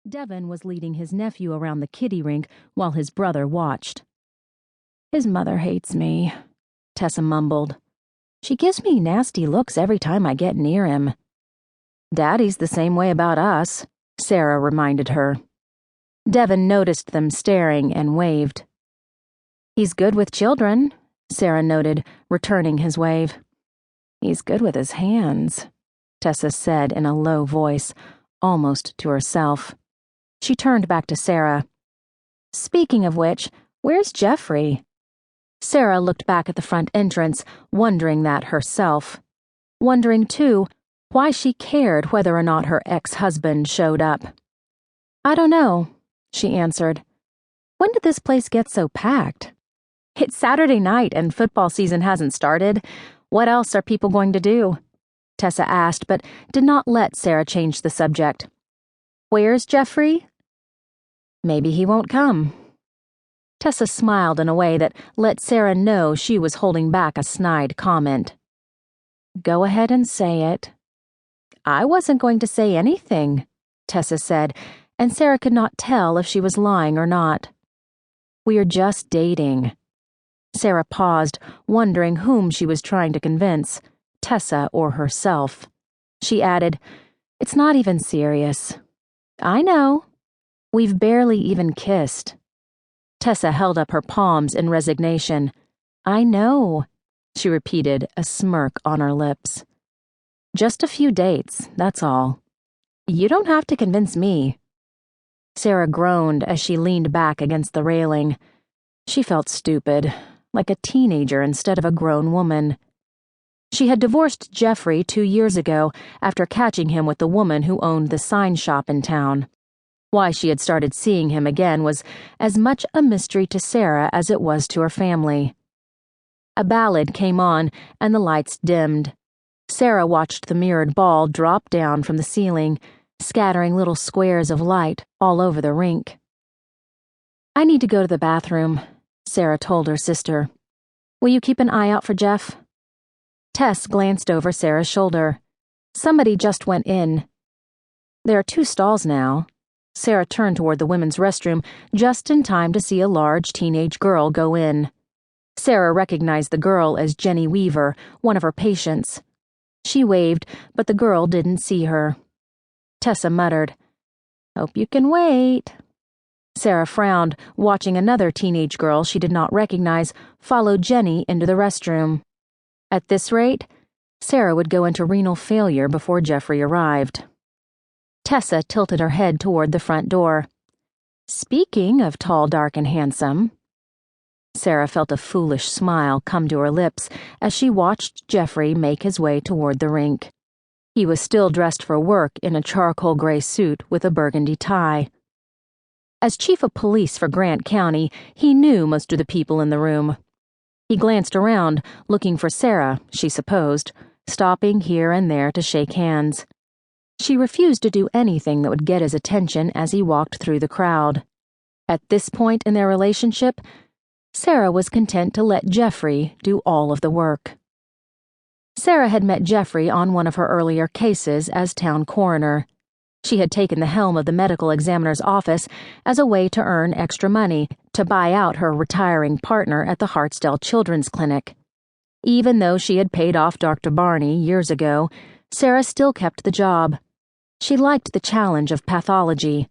Devin was leading his nephew around the kiddie rink while his brother watched. "His mother hates me," Tessa mumbled. "She gives me nasty looks every time I get near him." "Daddy's the same way about us," Sara reminded her. Devin noticed them staring and waved. "He's good with children," Sara noted, returning his wave. "He's good with his hands," Tessa said in a low voice, almost to herself. She turned back to Sara. "Speaking of which, where's Jeffrey?" Sara looked back at the front entrance, wondering that herself. Wondering, too, why she cared whether or not her ex-husband showed up. "I don't know," she answered. "When did this place get so packed?" "It's Saturday night and football season hasn't started. What else are people going to do?" Tessa asked, but did not let Sara change the subject. "Where's Jeffrey?" "Maybe he won't come." Tessa smiled in a way that let Sara know she was holding back a snide comment. "Go ahead and say it." "I wasn't going to say anything," Tessa said, and Sara could not tell if she was lying or not. "We're just dating." Sara paused, wondering whom she was trying to convince, Tessa or herself. She added, "It's not even serious." "I know. We've barely even kissed." Tessa held up her palms in resignation. "I know," she repeated, a smirk on her lips. "Just a few dates, that's all. You don't have to convince me." Sara groaned as she leaned back against the railing. She felt stupid, like a teenager instead of a grown woman. She had divorced Jeffrey 2 years ago after catching him with the woman who owned the sign shop in town. Why she had started seeing him again was as much a mystery to Sara as it was to her family. A ballad came on and the lights dimmed. Sara watched the mirrored ball drop down from the ceiling, scattering little squares of light all over the rink. "I need to go to the bathroom," Sara told her sister. "Will you keep an eye out for Jeff?" Tess glanced over Sara's shoulder. Somebody just went in. "There are 2 stalls now." Sara turned toward the women's restroom just in time to see a large teenage girl go in. Sara recognized the girl as Jenny Weaver, one of her patients. She waved, but the girl didn't see her. Tessa muttered, "Hope you can wait." Sara frowned, watching another teenage girl she did not recognize follow Jenny into the restroom. At this rate, Sara would go into renal failure before Jeffrey arrived. Tessa tilted her head toward the front door. "Speaking of tall, dark, and handsome..." Sara felt a foolish smile come to her lips as she watched Jeffrey make his way toward the rink. He was still dressed for work in a charcoal gray suit with a burgundy tie. As chief of police for Grant County, he knew most of the people in the room. He glanced around, looking for Sara, she supposed, stopping here and there to shake hands. She refused to do anything that would get his attention as he walked through the crowd. At this point in their relationship, Sara was content to let Jeffrey do all of the work. Sara had met Jeffrey on one of her earlier cases as town coroner. She had taken the helm of the medical examiner's office as a way to earn extra money to buy out her retiring partner at the Heartsdale Children's Clinic. Even though she had paid off Dr. Barney years ago, Sara still kept the job. She liked the challenge of pathology.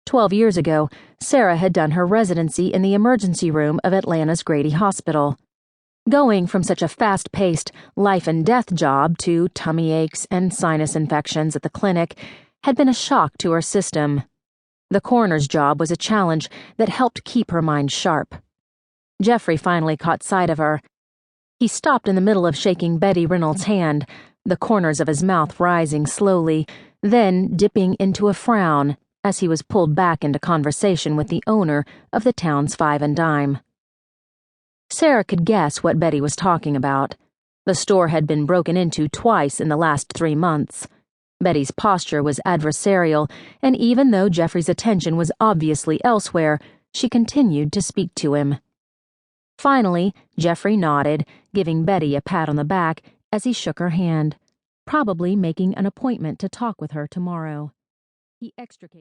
12 years ago, Sara had done her residency in the emergency room of Atlanta's Grady Hospital. Going from such a fast-paced, life-and-death job to tummy aches and sinus infections at the clinic had been a shock to her system. The coroner's job was a challenge that helped keep her mind sharp. Jeffrey finally caught sight of her. He stopped in the middle of shaking Betty Reynolds' hand, the corners of his mouth rising slowly, then dipping into a frown as he was pulled back into conversation with the owner of the town's Five and Dime. Sara could guess what Betty was talking about. The store had been broken into twice in the last 3 months. Betty's posture was adversarial, and even though Jeffrey's attention was obviously elsewhere, she continued to speak to him. Finally, Jeffrey nodded, giving Betty a pat on the back as he shook her hand, probably making an appointment to talk with her tomorrow. He extricated